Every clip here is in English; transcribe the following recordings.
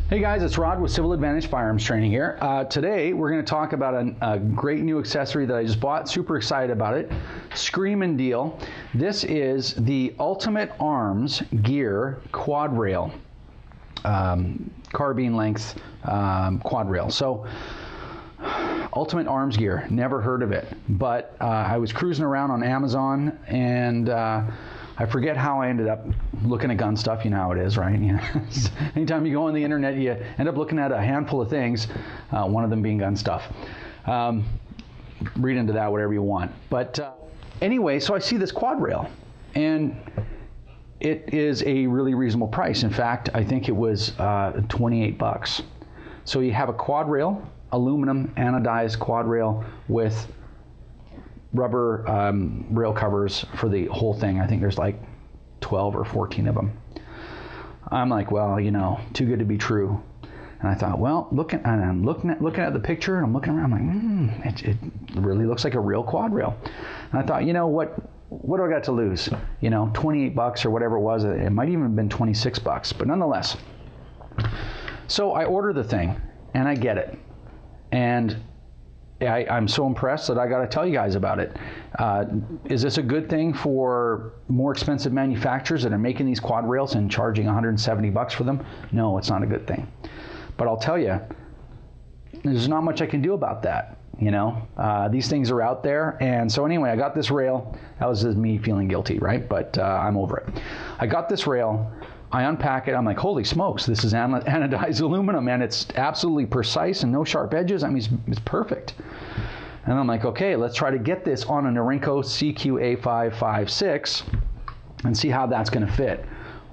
Hey guys, it's Rod with Civil Advantage Firearms Training here. Today we're going to talk about a great new accessory that I just bought. Super excited about it. Screamin' deal. This is the Ultimate Arms Gear Quad Rail, carbine length quad rail. So Ultimate Arms Gear, never heard of it, but I was cruising around on Amazon and I forget how I ended up looking at gun stuff. You know how it is, right? You know, anytime you go on the internet, you end up looking at a handful of things, one of them being gun stuff. Read into that whatever you want. But anyway, so I see this quad rail, and it is a really reasonable price. In fact, I think it was 28 bucks. So you have a quad rail, aluminum anodized quad rail with rubber rail covers for the whole thing. I think there's like 12 or 14 of them. I'm like, well, you know, too good to be true. And I thought, well, I'm looking at the picture, and I'm looking around, I'm like, it really looks like a real quad rail. And I thought, you know, what do I got to lose? You know, 28 bucks or whatever it was. It might even have been 26 bucks, but nonetheless. So I order the thing, and I get it. And I'm so impressed that I got to tell you guys about it. Is this a good thing for more expensive manufacturers that are making these quad rails and charging 170 bucks for them? No, it's not a good thing. But I'll tell you, there's not much I can do about that. You know, these things are out there. And so anyway, I got this rail. That was just me feeling guilty, right? But I'm over it. I got this rail. I unpack it. I'm like, holy smokes, this is anodized aluminum, and it's absolutely precise and no sharp edges. I mean, it's perfect. And I'm like, okay, let's try to get this on a Norinco CQ-A556 and see how that's going to fit.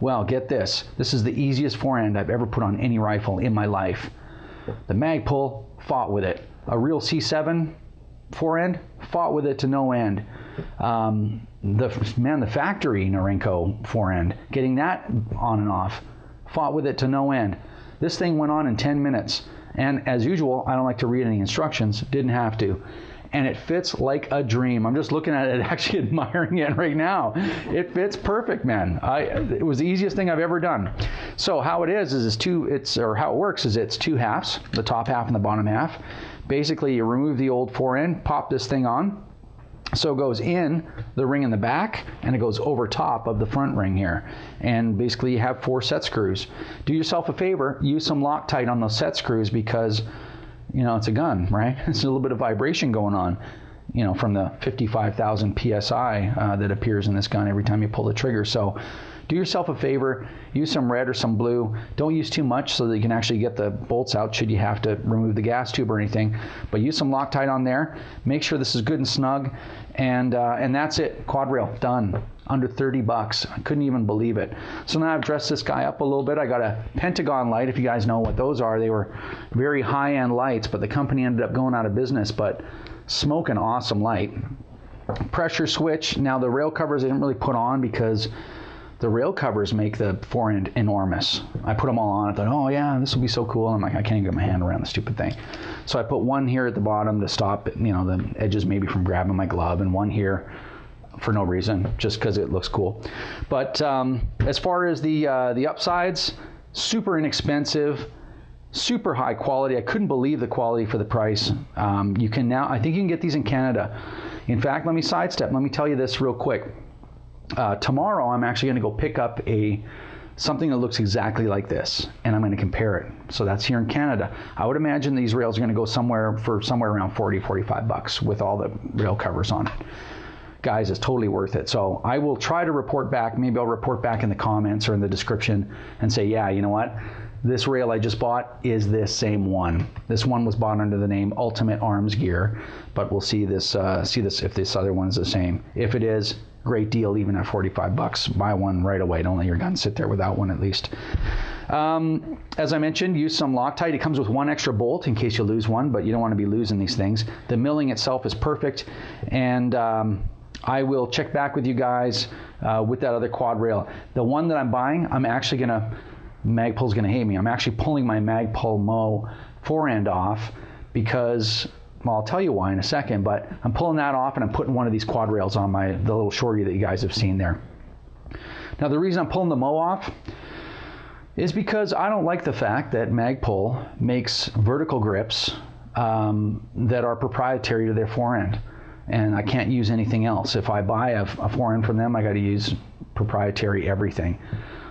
Well, get this. This is the easiest forend I've ever put on any rifle in my life. The mag pull, fought with it. A real C7 forend, fought with it to no end. The factory Norinco forend, getting that on and off, fought with it to no end. This thing went on in 10 minutes, and as usual, I don't like to read any instructions, didn't have to, and it fits like a dream. I'm just looking at it, actually admiring it right now. It fits perfect, man. It was the easiest thing I've ever done. So how it is how it works is it's two halves, the top half and the bottom half. Basically, you remove the old forend, pop this thing on. So it goes in the ring in the back, and it goes over top of the front ring here. And basically you have 4 set screws. Do yourself a favor, use some Loctite on those set screws because, you know, it's a gun, right? It's a little bit of vibration going on, you know, from the 55,000 PSI that appears in this gun every time you pull the trigger. So do yourself a favor, use some red or some blue. Don't use too much so that you can actually get the bolts out should you have to remove the gas tube or anything. But use some Loctite on there. Make sure this is good and snug. And that's it. Quad rail, done. Under 30 bucks. I couldn't even believe it. So now I've dressed this guy up a little bit. I got a Pentagon light, if you guys know what those are. They were very high-end lights, but the company ended up going out of business. But smoking awesome light. Pressure switch. Now the rail covers I didn't really put on because the rail covers make the forend enormous. I put them all on. I thought, oh yeah, this will be so cool. I'm like, I can't even get my hand around the stupid thing. So I put one here at the bottom to stop, you know, the edges maybe from grabbing my glove, and one here for no reason, just because it looks cool. But as far as the upsides, super inexpensive, super high quality. I couldn't believe the quality for the price. You can now, I think you can get these in Canada. In fact, let me sidestep. Let me tell you this real quick. Tomorrow I'm actually going to go pick up something that looks exactly like this, and I'm going to compare it. So that's here in Canada. I would imagine these rails are going to go somewhere around 40, 45 bucks with all the rail covers on it. Guys, it's totally worth it. So I will try to report back. Maybe I'll report back in the comments or in the description and say, yeah, you know what? This rail I just bought is this same one. This one was bought under the name Ultimate Arms Gear, but we'll see this if this other one's the same. If it is, great deal, even at 45 bucks. Buy one right away. Don't let your gun sit there without one at least. As I mentioned, use some Loctite. It comes with one extra bolt in case you lose one, but you don't want to be losing these things. The milling itself is perfect, and I will check back with you guys with that other quad rail. The one that I'm buying, I'm actually gonna, Magpul's gonna hate me. I'm actually pulling my Magpul Mo forend off because, well, I'll tell you why in a second, but I'm pulling that off and I'm putting one of these quad rails on the little shorty that you guys have seen there. Now the reason I'm pulling the Mo off, is because I don't like the fact that Magpul makes vertical grips that are proprietary to their forend, and I can't use anything else. If I buy a forend from them, I got to use proprietary everything.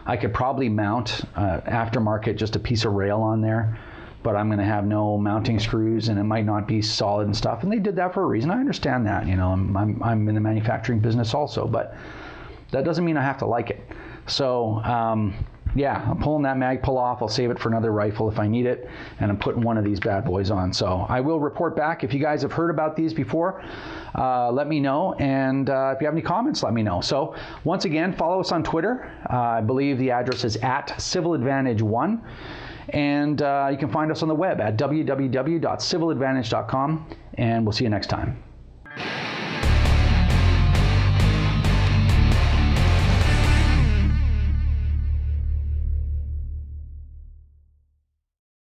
I could probably mount aftermarket just a piece of rail on there, but I'm going to have no mounting screws, and it might not be solid and stuff. And they did that for a reason. I understand that. You know, I'm in the manufacturing business also, but that doesn't mean I have to like it. So yeah, I'm pulling that Magpul off. I'll save it for another rifle if I need it, and I'm putting one of these bad boys on. So I will report back. If you guys have heard about these before, let me know, and if you have any comments, let me know. So once again, follow us on Twitter. I believe the address is @civiladvantage1, and you can find us on the web at www.civiladvantage.com, and we'll see you next time.